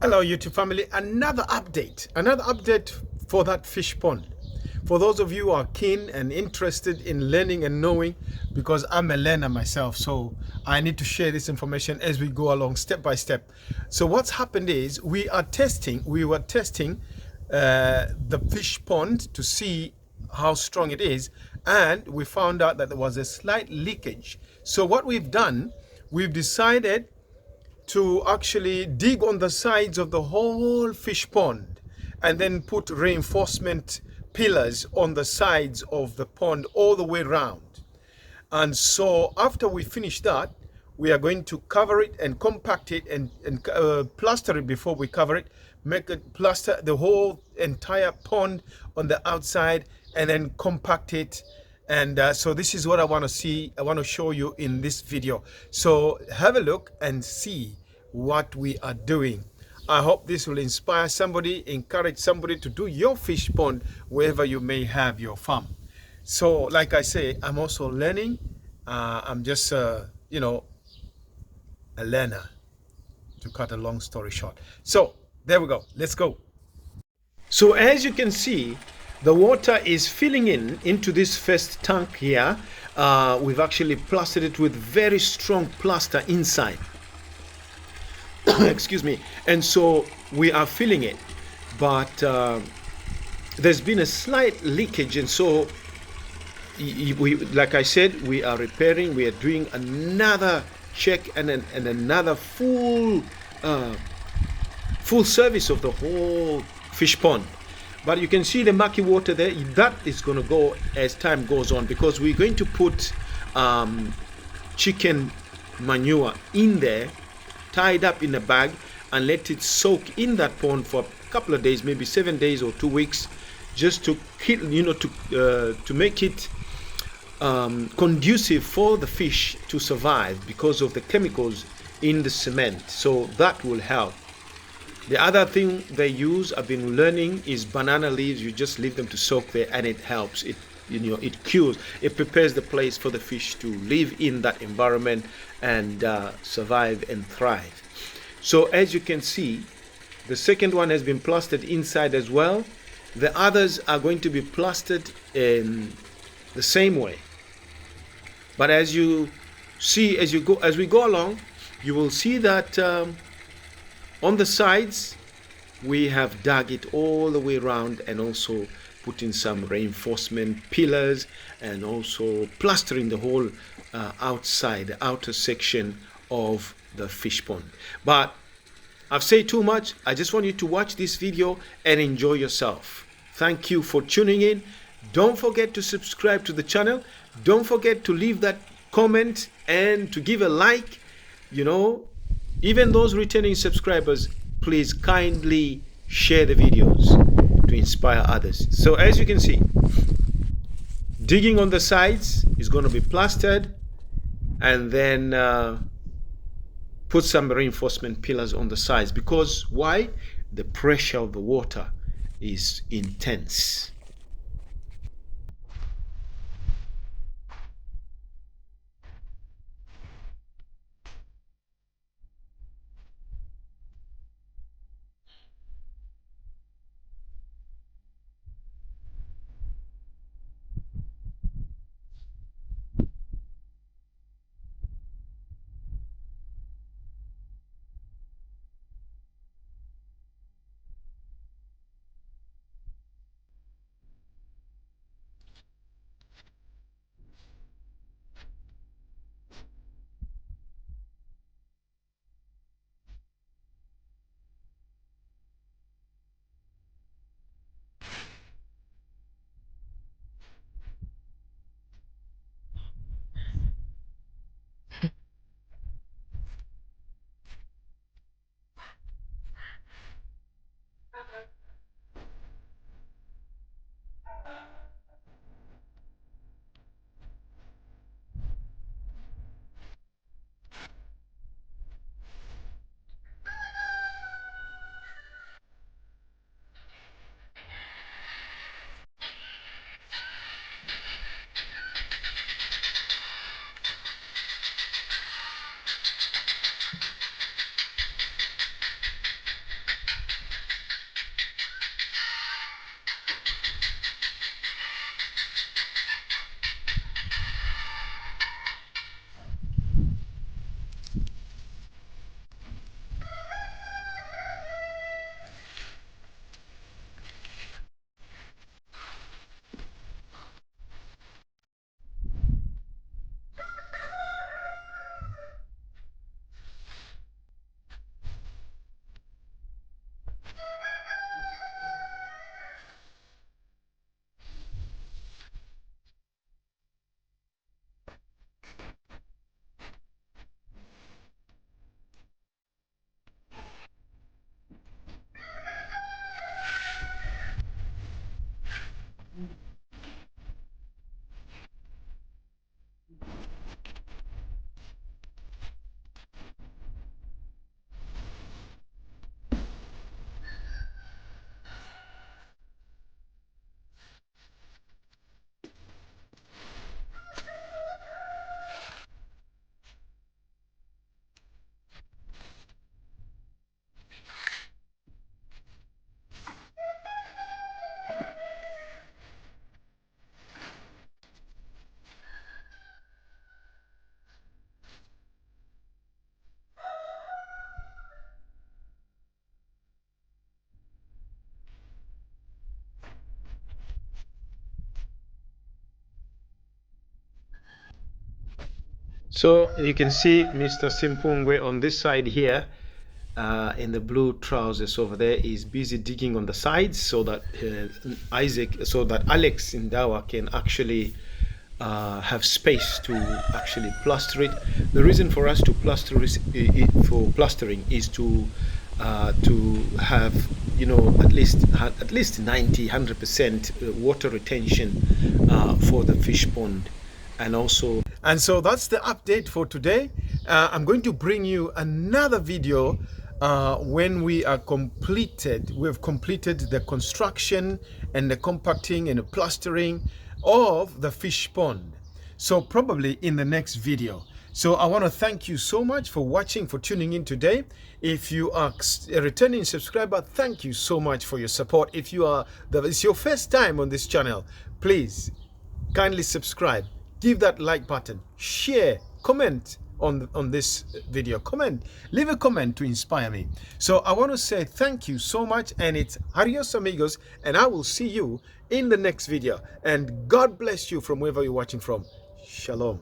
Hello YouTube family, another update for that fish pond. For those of you who are keen and interested in learning and knowing, because I'm a learner myself, so I need to share this information as we go along step by step. So what's happened is we were testing the fish pond to see how strong it is, and we found out that there was a slight leakage. So what we've done, we've decided to actually dig on the sides of the whole fish pond and then put reinforcement pillars on the sides of the pond all the way around. And so after we finish that, we are going to cover it and compact it and plaster it before we cover it, make it plaster the whole entire pond on the outside and then compact it. And so this is what I want to show you in this video. So have a look and see what we are doing. I hope this will inspire somebody, encourage somebody to do your fish pond wherever you may have your farm. So like I say, I'm also learning. I'm just, you know, a learner, to cut a long story short. So there we go. Let's go. So as you can see, the water is filling into this first tank here. We've actually plastered it with very strong plaster inside. Excuse me. And so we are filling it, but there's been a slight leakage, and so like I said, we are repairing. We are doing another check and another full service of the whole fish pond. But you can see the murky water there. That is going to go as time goes on, because we're going to put chicken manure in there, tied up in a bag, and let it soak in that pond for a couple of days, maybe 7 days or 2 weeks, just to to make it conducive for the fish to survive because of the chemicals in the cement. So that will help. The other thing they use, I've been learning, is banana leaves. You just leave them to soak there, and it helps. It cures. It prepares the place for the fish to live in that environment and survive and thrive. So as you can see, the second one has been plastered inside as well. The others are going to be plastered in the same way. But as you see, as we go along, you will see that on the sides, we have dug it all the way around and also put in some reinforcement pillars and also plastering the whole outside, the outer section of the fish pond. But I've said too much. I just want you to watch this video and enjoy yourself. Thank you for tuning in. Don't forget to subscribe to the channel. Don't forget to leave that comment and to give a like. Even those returning subscribers, please kindly share the videos to inspire others. So as you can see, digging on the sides is going to be plastered, and then put some reinforcement pillars on the sides. Because why? The pressure of the water is intense. So you can see Mr. Simpungwe on this side here, in the blue trousers over there, is busy digging on the sides so that Alex Ndawa can actually have space to actually plaster it. The reason for us to plaster for plastering is to have, you know, at least 90-100% water retention for the fish pond. And so that's the update for today. I'm going to bring you another video when we have completed the construction and the compacting and the plastering of the fish pond. So probably in the next video. So I want to thank you so much for watching, for tuning in today. If you are a returning subscriber, thank you so much for your support. If it's your first time on this channel, please kindly subscribe, give that like button, share, comment on this video, leave a comment to inspire me. So I want to say thank you so much, and it's adios amigos, and I will see you in the next video, and God bless you from wherever you're watching from. Shalom.